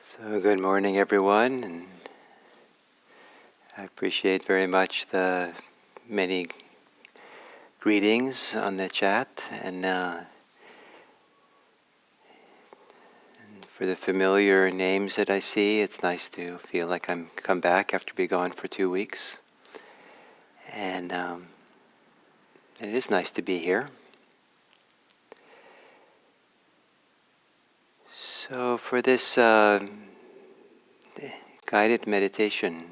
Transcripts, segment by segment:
So good morning, everyone, and I appreciate very much the many greetings on the chat, and for the familiar names that I see. It's nice to feel like I'm come back after being gone for 2 weeks, and it is nice to be here. So for this guided meditation,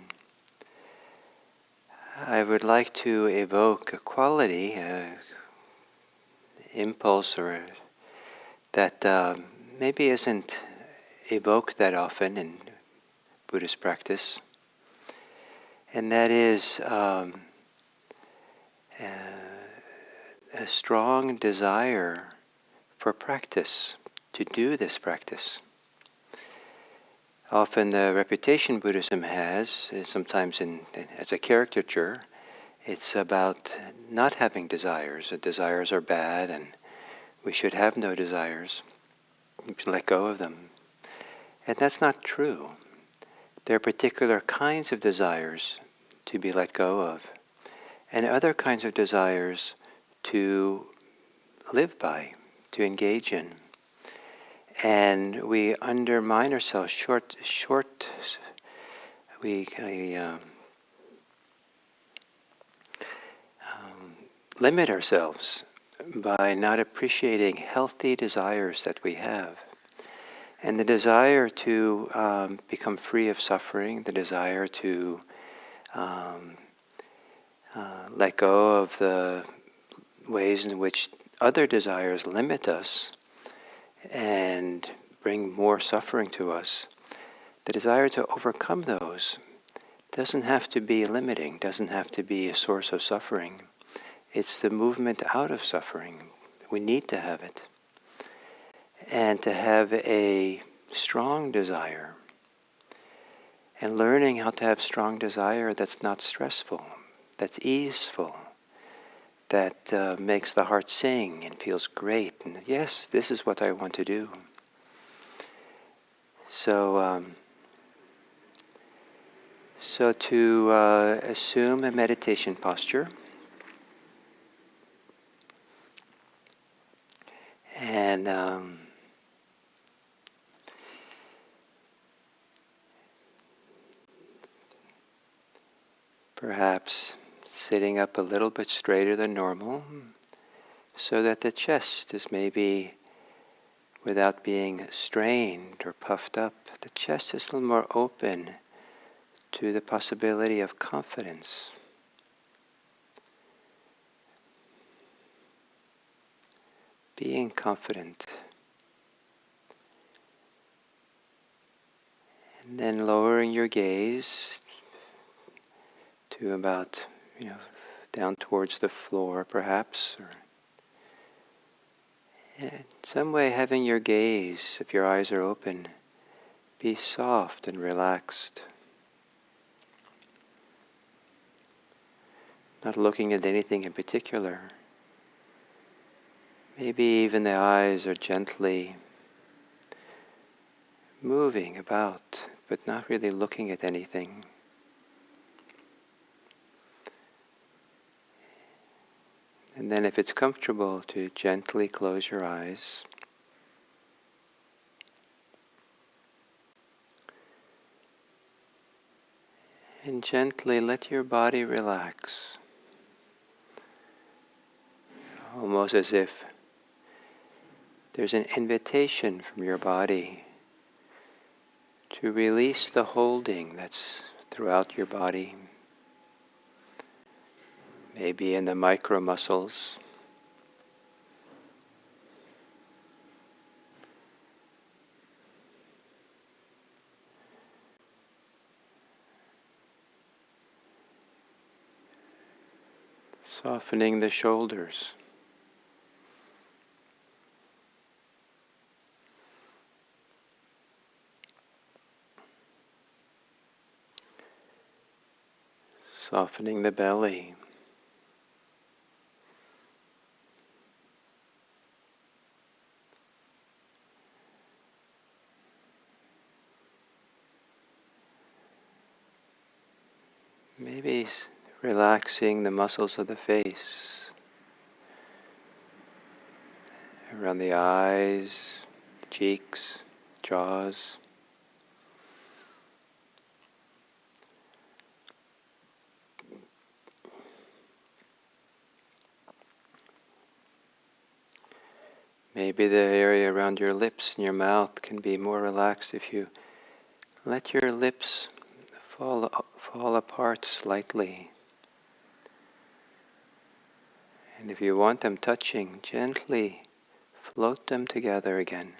I would like to evoke a quality, impulse, or that maybe isn't evoked that often in Buddhist practice, and that is a strong desire for practice, to do this practice. Often the reputation Buddhism has is sometimes as a caricature. It's about not having desires. The desires are bad and we should have no desires. We should let go of them. And that's not true. There are particular kinds of desires to be let go of, and other kinds of desires to live by, to engage in. And we undermine ourselves, we limit ourselves by not appreciating healthy desires that we have. And the desire to become free of suffering, the desire to let go of the ways in which other desires limit us and bring more suffering to us, the desire to overcome those doesn't have to be limiting, doesn't have to be a source of suffering. It's the movement out of suffering. We need to have it. And to have a strong desire, and learning how to have strong desire that's not stressful, that's easeful, that makes the heart sing and feels great. And yes, this is what I want to do. So to assume a meditation posture, and perhaps sitting up a little bit straighter than normal, so that the chest is maybe, without being strained or puffed up, the chest is a little more open to the possibility of confidence. Being confident. And then lowering your gaze to about, down towards the floor perhaps, or in some way having your gaze, if your eyes are open, be soft and relaxed. Not looking at anything in particular. Maybe even the eyes are gently moving about, but not really looking at anything. And then if it's comfortable, to gently close your eyes. And gently let your body relax. Almost as if there's an invitation from your body to release the holding that's throughout your body. Maybe in the micro muscles. Softening the shoulders. Softening the belly. Maybe relaxing the muscles of the face, around the eyes, cheeks, jaws. Maybe the area around your lips and your mouth can be more relaxed if you let your lips fall apart slightly. And if you want them touching, gently float them together again.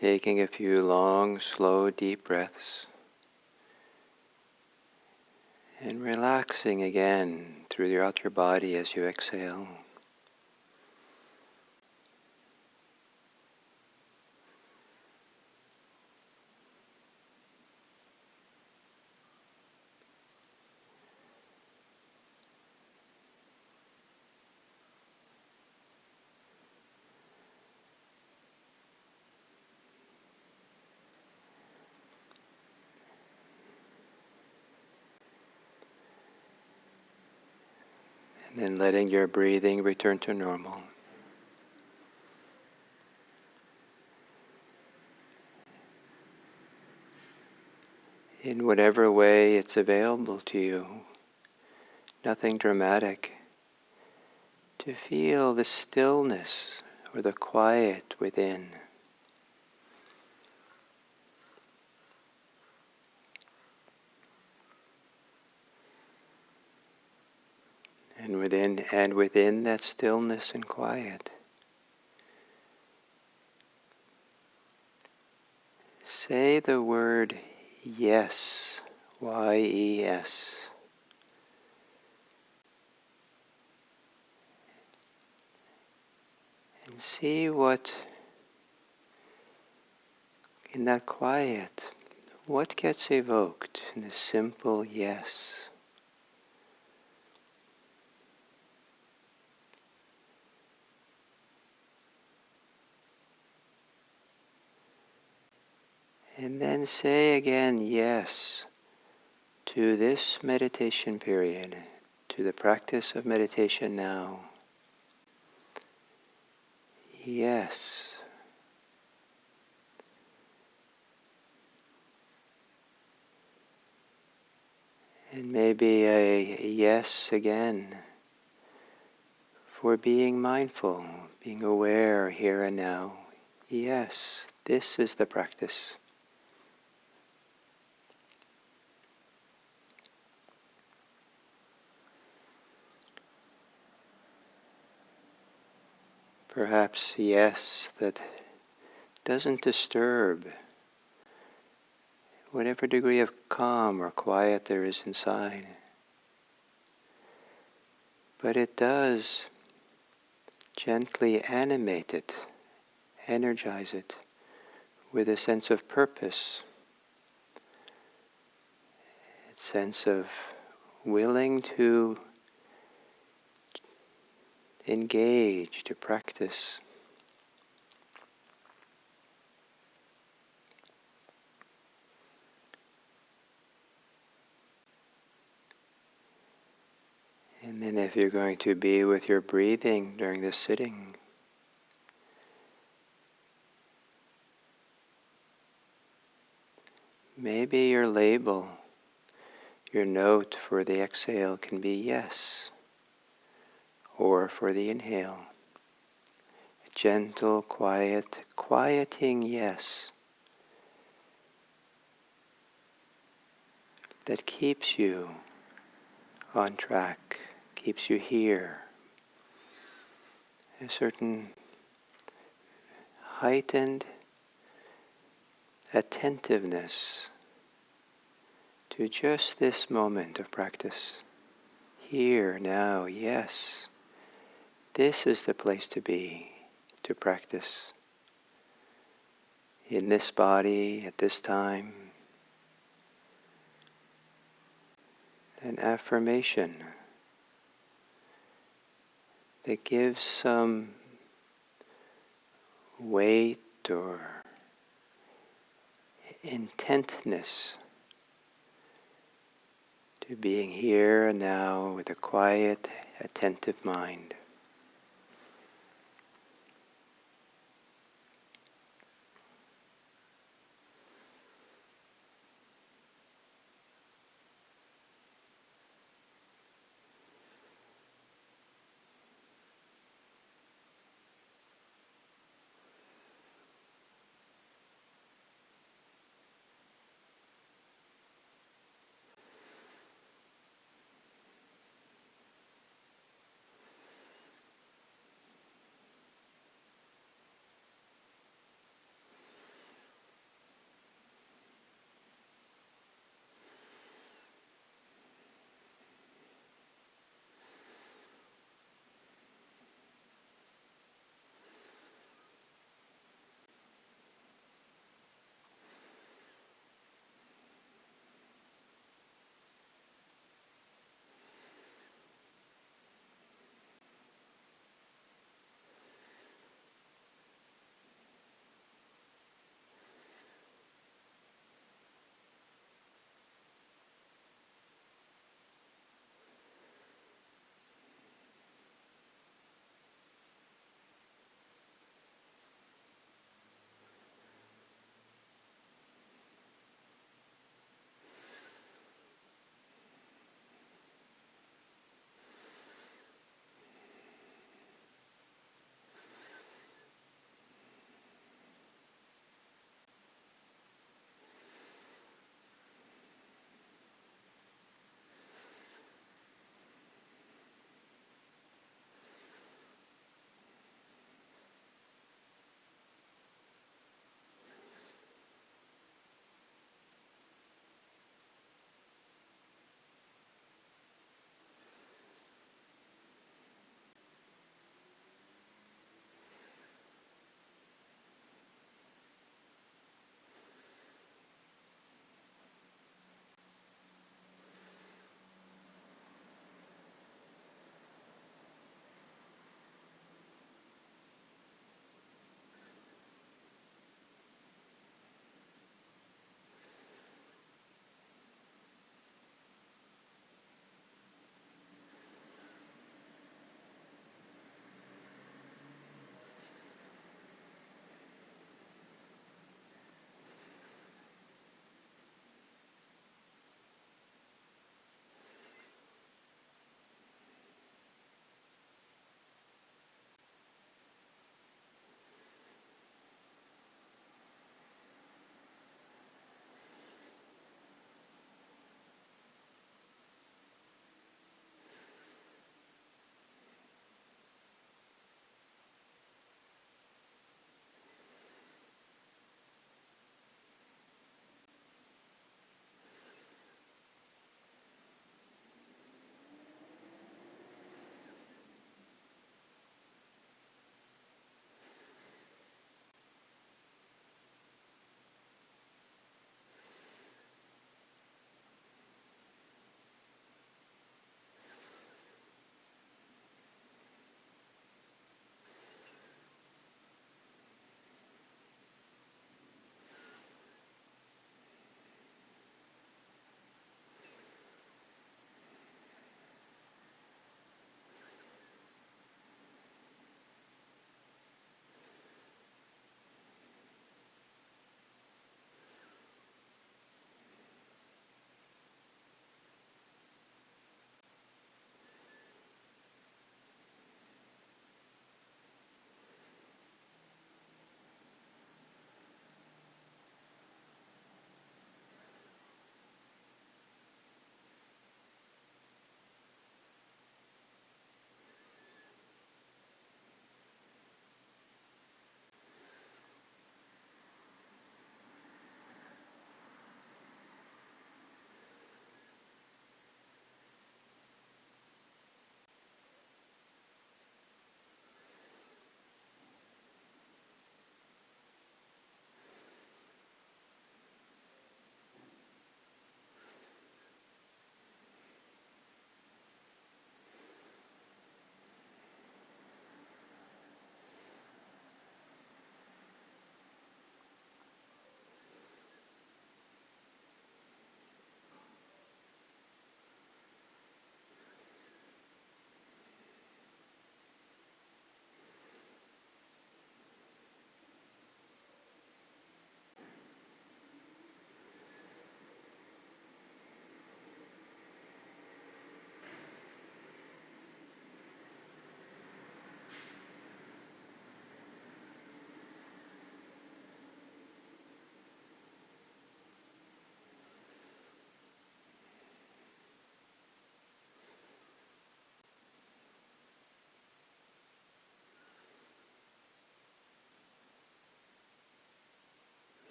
Taking a few long, slow, deep breaths. And relaxing again throughout your body as you exhale. And then letting your breathing return to normal. In whatever way it's available to you, nothing dramatic, to feel the stillness or the quiet within. And within that stillness and quiet, say the word yes, Y-E-S. And see what, in that quiet, what gets evoked in a simple yes. And then say again yes to this meditation period, to the practice of meditation now. Yes. And maybe a yes again for being mindful, being aware here and now. Yes, this is the practice. Perhaps yes that doesn't disturb whatever degree of calm or quiet there is inside. But it does gently animate it, energize it with a sense of purpose, a sense of willing to engage, to practice. And then if you're going to be with your breathing during this sitting, maybe your label, your note for the exhale can be yes, or for the inhale. A gentle, quieting yes that keeps you on track, keeps you here. A certain heightened attentiveness to just this moment of practice. Here, now, yes. This is the place to be, to practice. in this body at this time. An affirmation that gives some weight or intentness to being here and now with a quiet, attentive mind.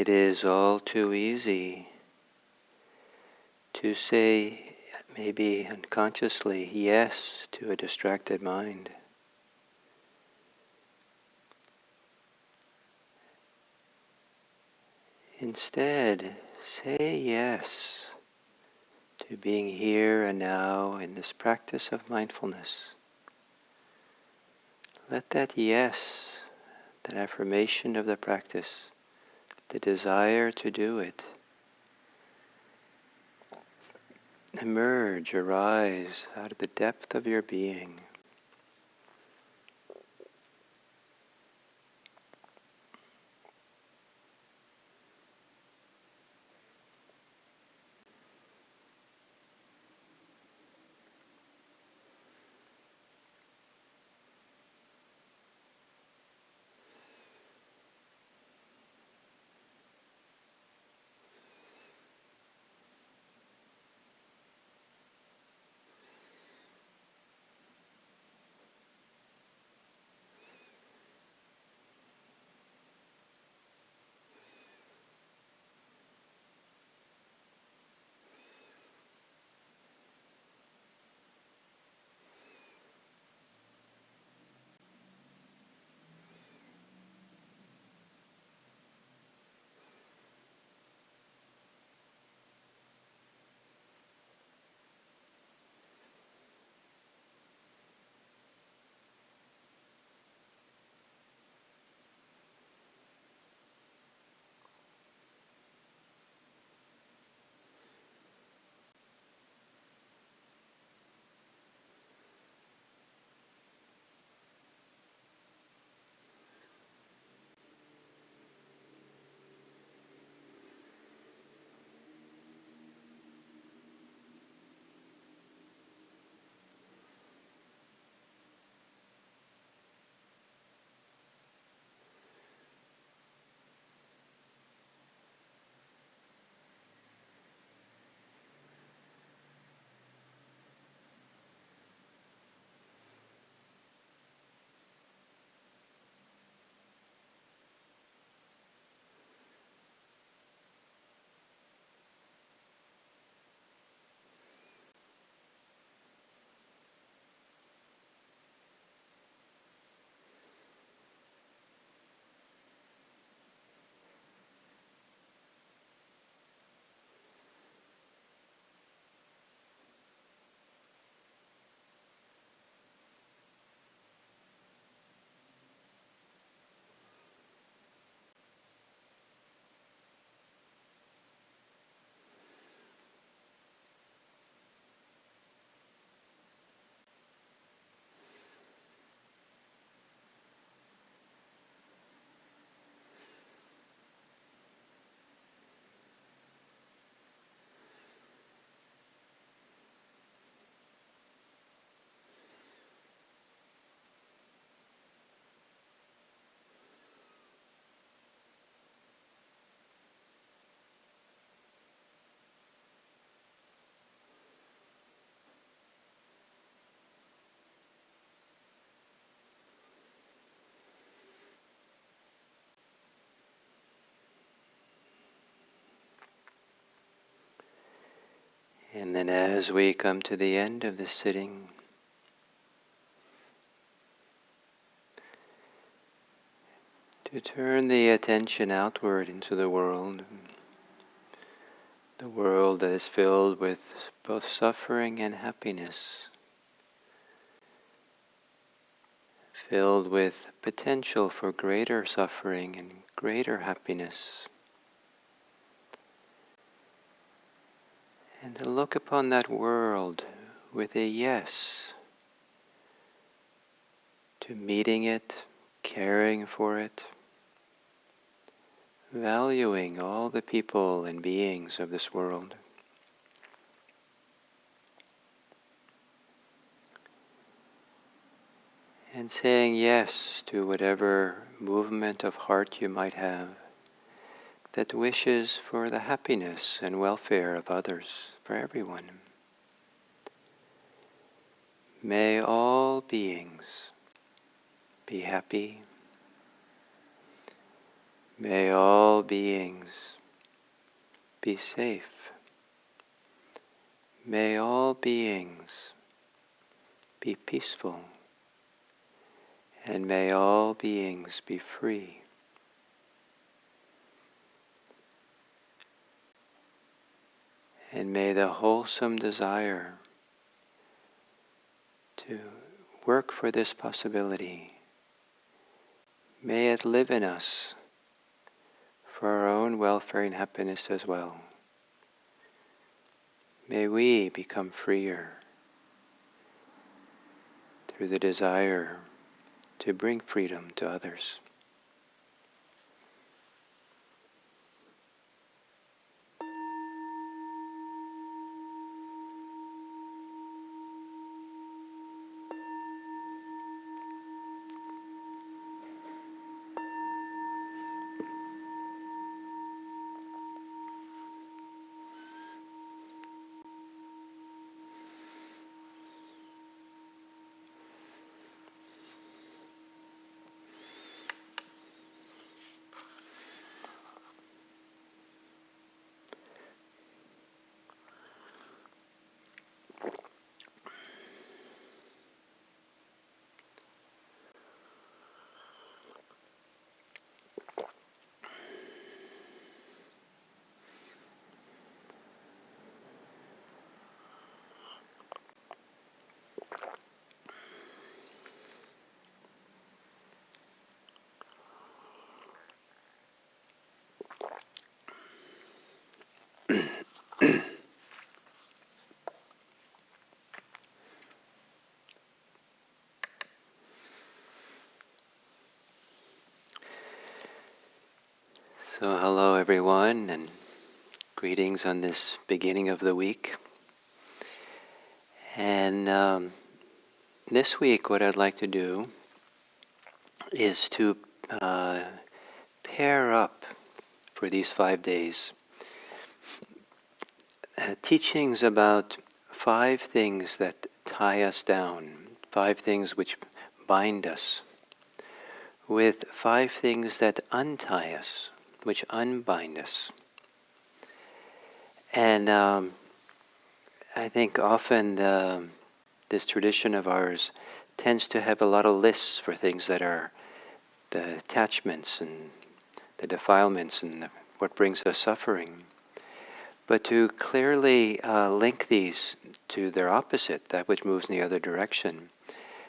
It is all too easy to say, maybe unconsciously, yes to a distracted mind. Instead, say yes to being here and now in this practice of mindfulness. Let that yes, that affirmation of the practice, the desire to do it, emerge, arise out of the depth of your being. And then as we come to the end of this sitting, to turn the attention outward into the world that is filled with both suffering and happiness, filled with potential for greater suffering and greater happiness. And to look upon that world with a yes to meeting it, caring for it, valuing all the people and beings of this world. And saying yes to whatever movement of heart you might have that wishes for the happiness and welfare of others, for everyone. May all beings be happy. May all beings be safe. May all beings be peaceful. And may all beings be free. And may the wholesome desire to work for this possibility, may it live in us for our own welfare and happiness as well. May we become freer through the desire to bring freedom to others. So hello everyone, and greetings on this beginning of the week. And this week what I'd like to do is to pair up for these 5 days teachings about 5 things that tie us down, 5 things which bind us, with 5 things that untie us, which unbind us. And I think often this tradition of ours tends to have a lot of lists for things that are the attachments and the defilements and what brings us suffering. But to clearly link these to their opposite, that which moves in the other direction,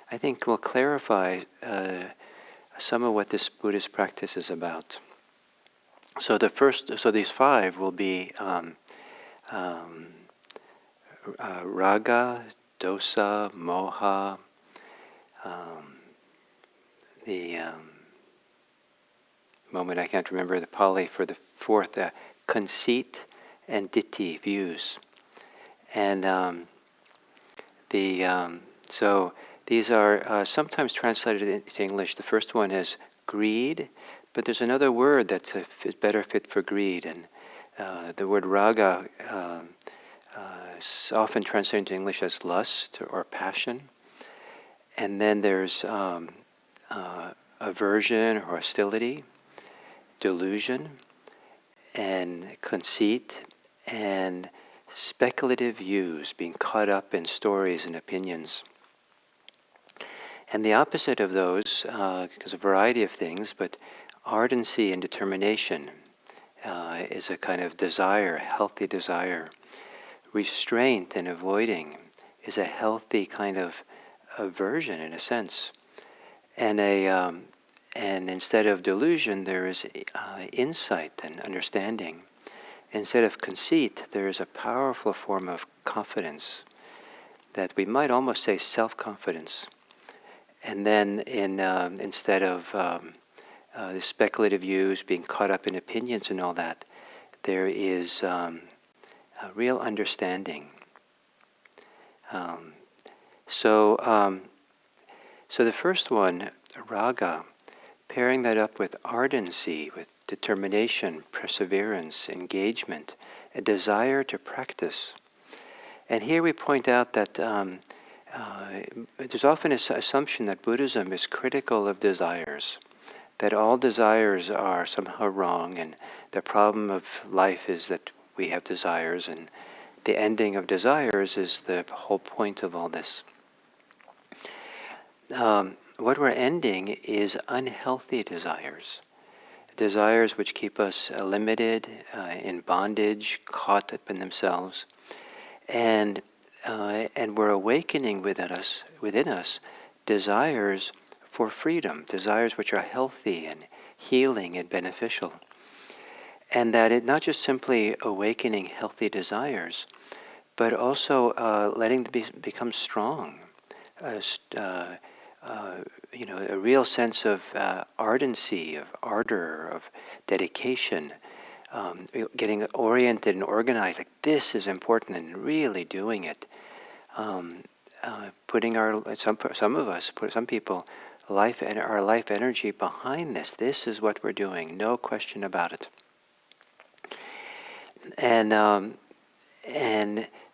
I think will clarify some of what this Buddhist practice is about. So these 5 will be raga, dosa, moha, the moment I can't remember the Pali for the 4th, conceit and ditthi, views. And so these are sometimes translated into English. The first one is greed, but there's another word that's a better fit for greed, and the word raga is often translated into English as lust or passion. And then there's aversion or hostility, delusion, and conceit, and speculative views, being caught up in stories and opinions. And the opposite of those, because a variety of things, but ardency and determination is a kind of desire, healthy desire. Restraint and avoiding is a healthy kind of aversion in a sense. And instead of delusion, there is insight and understanding. Instead of conceit, there is a powerful form of confidence that we might almost say self-confidence. And then instead of the speculative views, being caught up in opinions and all that, there is a real understanding. So the first one, raga, pairing that up with ardency, with determination, perseverance, engagement, a desire to practice. And here we point out that there's often an assumption that Buddhism is critical of desires, that all desires are somehow wrong, and the problem of life is that we have desires, and the ending of desires is the whole point of all this. What we're ending is unhealthy desires. Desires which keep us limited, in bondage, caught up in themselves, and we're awakening within us desires for freedom, desires which are healthy and healing and beneficial, and that it not just simply awakening healthy desires, but also letting them become strong. A real sense of ardency, of ardor, of dedication, getting oriented and organized, like this is important, and really doing it. Putting some people, our life energy behind this. This is what we're doing, no question about it. And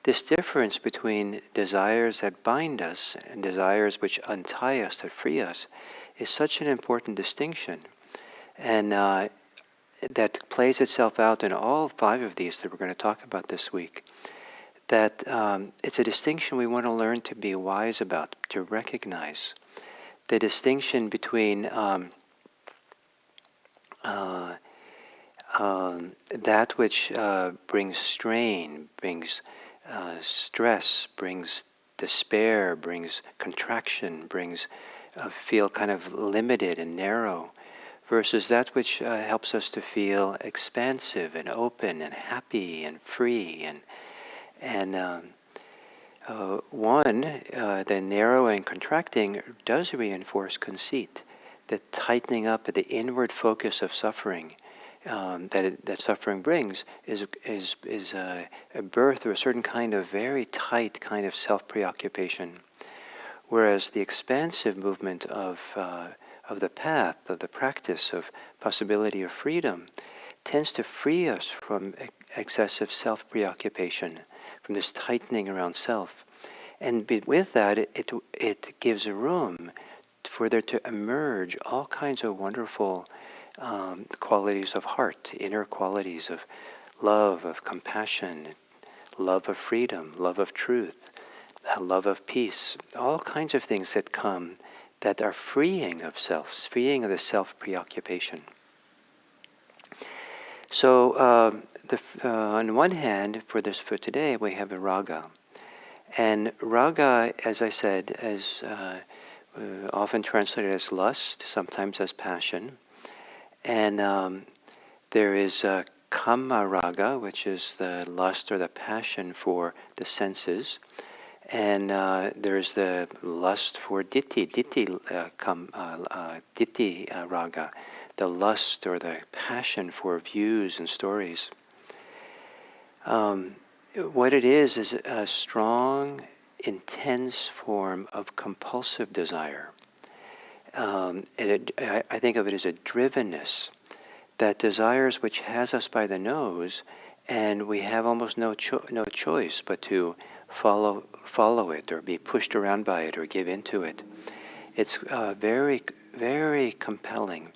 this difference between desires that bind us and desires which untie us, that free us, is such an important distinction. And that plays itself out in all 5 of these that we're going to talk about this week. That it's a distinction we want to learn to be wise about, to recognize. The distinction between that which brings strain, brings stress, brings despair, brings contraction, brings feel kind of limited and narrow, versus that which helps us to feel expansive and open and happy and free. And the narrowing, contracting does reinforce conceit. The tightening up, the inward focus of suffering that suffering brings is a birth of a certain kind of very tight kind of self-preoccupation. Whereas the expansive movement of the path, of the practice of possibility of freedom, tends to free us from excessive self-preoccupation, from this tightening around self. And with that, it gives room for there to emerge all kinds of wonderful qualities of heart, inner qualities of love, of compassion, love of freedom, love of truth, love of peace, all kinds of things that come that are freeing of self, freeing of the self-preoccupation. So on one hand, for today, we have a raga. And raga, as I said, is often translated as lust, sometimes as passion. And there is kama raga, which is the lust or the passion for the senses. And there's the lust for ditthi raga, the lust or the passion for views and stories. What it is a strong, intense form of compulsive desire. I think of it as a drivenness, that desires which has us by the nose, and we have almost no choice but to follow it, or be pushed around by it, or give into it. It's very, very compelling.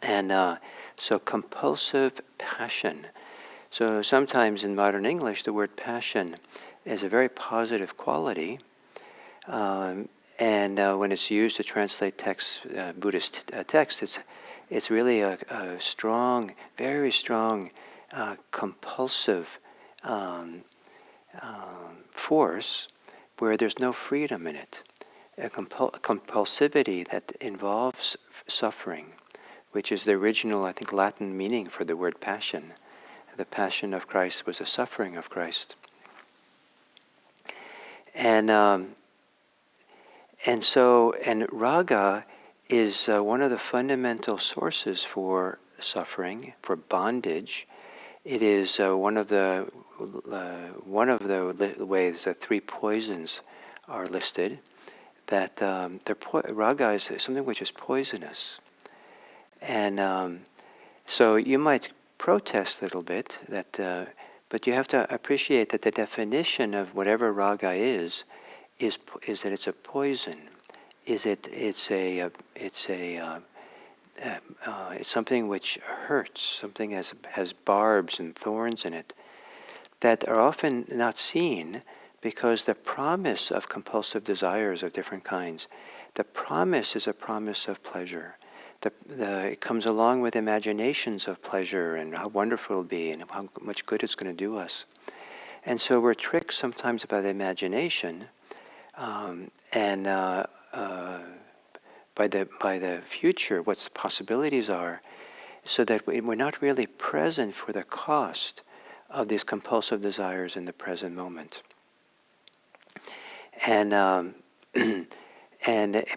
And so compulsive passion. So sometimes in modern English, the word passion is a very positive quality. And when it's used to translate Buddhist texts, it's really a strong, very strong, compulsive force where there's no freedom in it. A compulsivity that involves suffering, which is the original, I think, Latin meaning for the word passion. The passion of Christ was the suffering of Christ. And raga is one of the fundamental sources for suffering, for bondage. It is one of the ways that 3 poisons are listed. That raga is something which is poisonous, and so you might protest a little bit that, but you have to appreciate that the definition of whatever raga is that it's a poison. It's a it's something which hurts, something has barbs and thorns in it, that are often not seen because the promise of compulsive desires of different kinds, the promise is a promise of pleasure. It comes along with imaginations of pleasure and how wonderful it'll be and how much good it's going to do us. And so we're tricked sometimes by the imagination and by the future, what the possibilities are, so that we're not really present for the cost of these compulsive desires in the present moment. And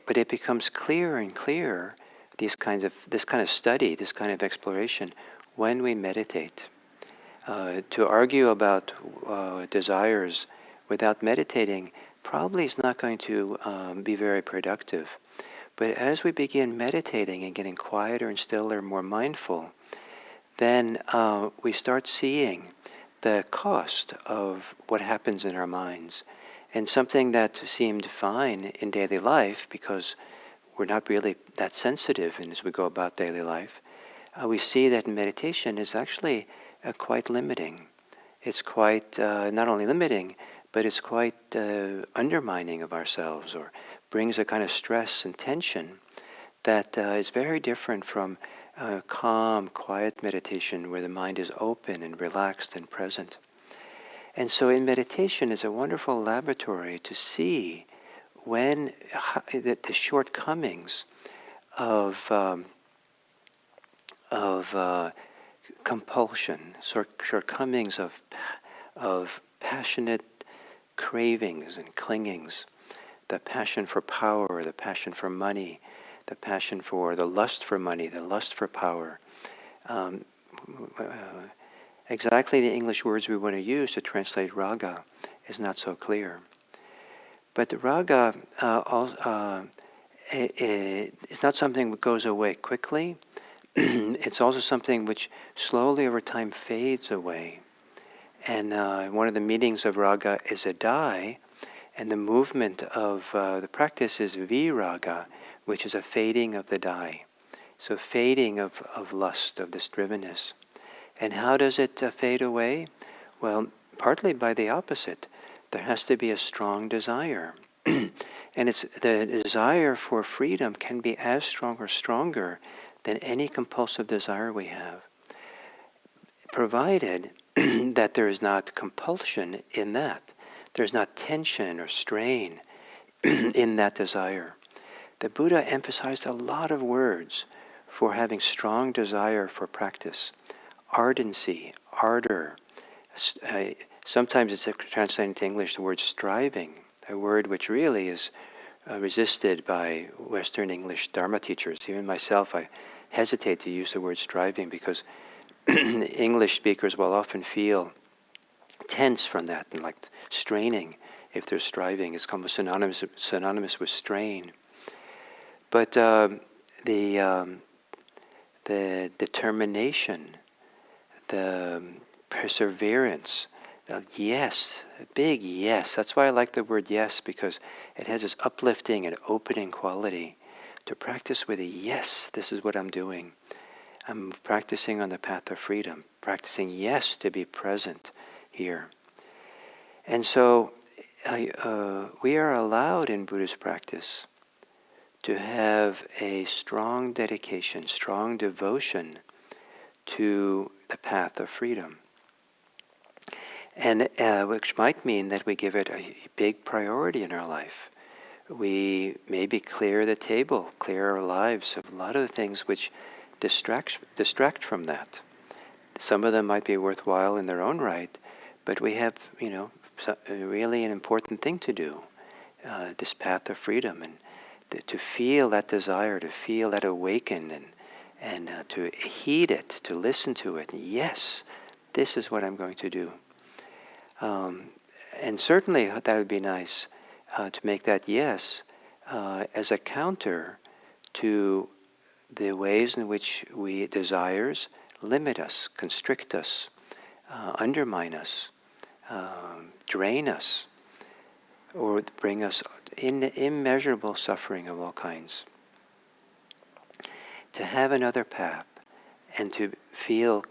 but it becomes clearer and clearer, this kind of study, this kind of exploration, when we meditate. To argue about desires without meditating probably is not going to be very productive. But as we begin meditating and getting quieter and stiller, more mindful, then we start seeing the cost of what happens in our minds. And something that seemed fine in daily life, because we're not really that sensitive and as we go about daily life, we see that meditation is actually quite limiting. It's quite not only limiting, but it's quite undermining of ourselves, or brings a kind of stress and tension that is very different from calm, quiet meditation where the mind is open and relaxed and present. And so in meditation is a wonderful laboratory to see when the shortcomings of compulsion, shortcomings of passionate cravings and clingings, the passion for power, the passion for money, the passion for the lust for money, the lust for power. Exactly the English words we want to use to translate raga is not so clear. But the raga it's not something that goes away quickly. It's also something which slowly over time fades away. And one of the meanings of raga is a dye, and the movement of the practice is viraga, which is a fading of the dye. So fading of lust, of this drivenness. And how does it fade away? Well, partly by the opposite. There has to be a strong desire. And it's the desire for freedom can be as strong or stronger than any compulsive desire we have, provided that there is not compulsion in that. There's not tension or strain in that desire. The Buddha emphasized a lot of words for having strong desire for practice. Ardency, ardor. Sometimes it's translated into English the word striving, a word which really is resisted by Western English Dharma teachers. Even myself, I hesitate to use the word striving because English speakers will often feel tense from that and like straining if they're striving. It's almost synonymous with strain. But the determination, the perseverance, yes, a big yes. That's why I like the word yes, because it has this uplifting and opening quality. To practice with a yes, this is what I'm doing. I'm practicing on the path of freedom, practicing yes to be present here. And so we are allowed in Buddhist practice to have a strong dedication, strong devotion to the path of freedom. And which might mean that we give it a big priority in our life. We maybe clear the table, clear our lives of a lot of the things which distract from that. Some of them might be worthwhile in their own right, but we have, really an important thing to do, this path of freedom, and to feel that desire, to feel that awaken, and to heed it, to listen to it. Yes, this is what I'm going to do. And certainly that would be nice to make that yes as a counter to the ways in which desires limit us, constrict us, undermine us, drain us, or bring us immeasurable suffering of all kinds. to have another path and to feel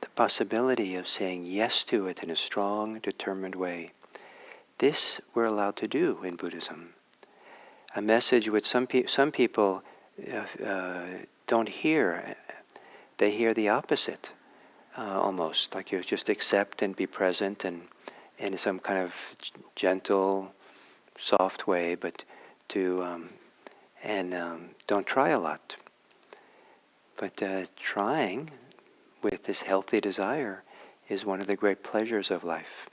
the possibility of saying yes to it in a strong, determined way. This we're allowed to do in Buddhism. A message which some people don't hear. They hear the opposite, almost, like you just accept and be present and in some kind of gentle, soft way, but don't try a lot. But trying with this healthy desire is one of the great pleasures of life.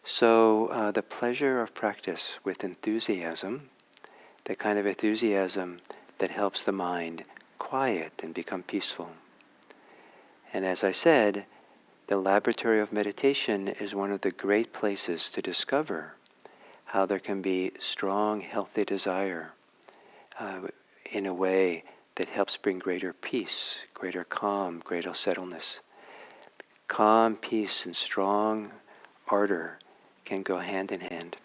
So the pleasure of practice with enthusiasm, the kind of enthusiasm that helps the mind quiet and become peaceful. And as I said, the laboratory of meditation is one of the great places to discover how there can be strong, healthy desire in a way that helps bring greater peace, greater calm, greater settledness. Calm, peace, and strong ardor can go hand in hand.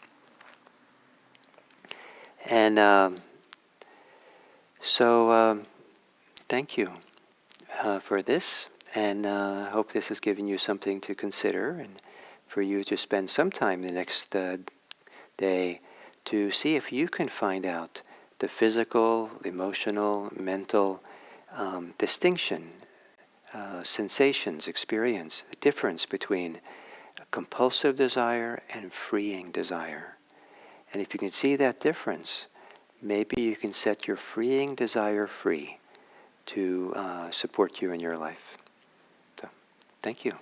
And so thank you for this, and I hope this has given you something to consider, and for you to spend some time the next day to see if you can find out the physical, emotional, mental distinction, sensations, experience, the difference between compulsive desire and freeing desire. And if you can see that difference, maybe you can set your freeing desire free to support you in your life. So, thank you.